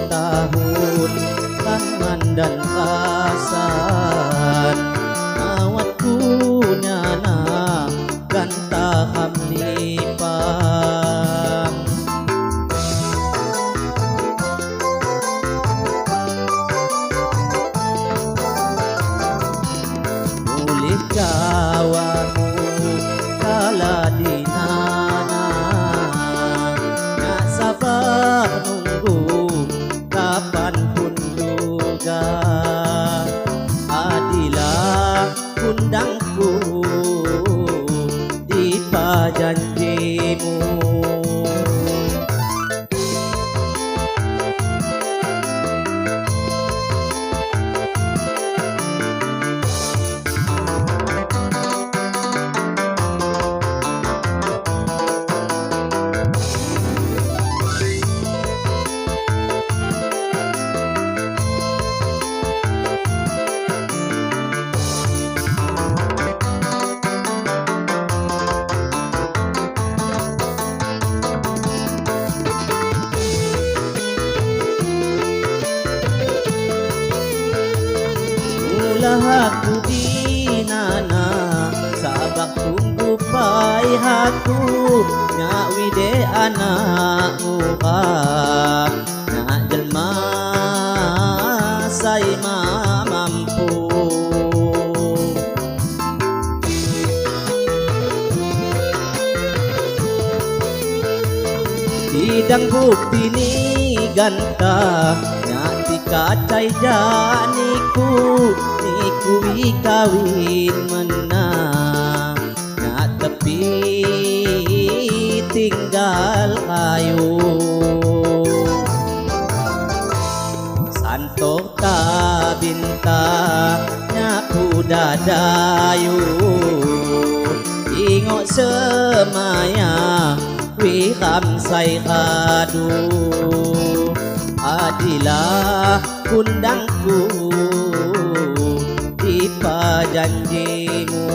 tahun tangan dan kasan awatku nyana ganta hamlipang mulih jawamu kala dinana nak sabar nunggu kapan pun juga adilah undangku di janjimu aku dinana sabak tunggu pai haku nak wide anak muka nak jelma sai mampu sidang bukti ni ganta nak dikacai janiku niku kawin menang nak tepi tinggal kayu santok ta bintang nyaku dadayu ingok semaya wiham sai kadu adilah undangku janjimu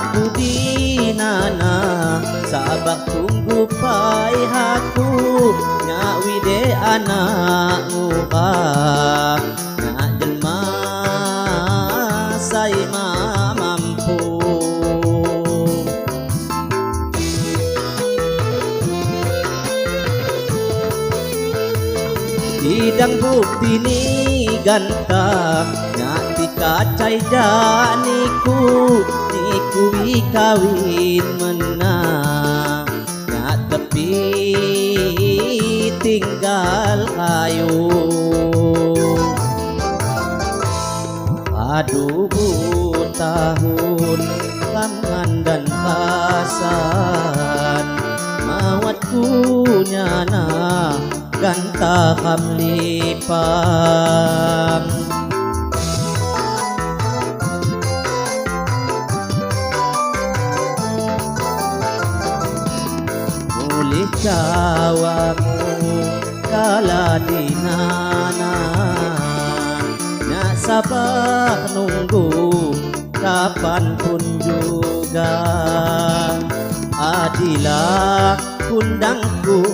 aku dinana sabak tunggu pai haku nak wide anak muka nak jelma sai mampu sidang bukti ni ganta nak dikacai janiku niku kawin menang nak tepi tinggal kayu aduh tahun tangan dan kasan mawatku nyana ganta kamlipang jawamu kala dinana nak sabar nunggu kapan pun juga adilah undangku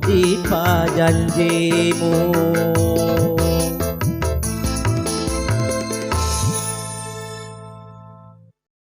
di janjimu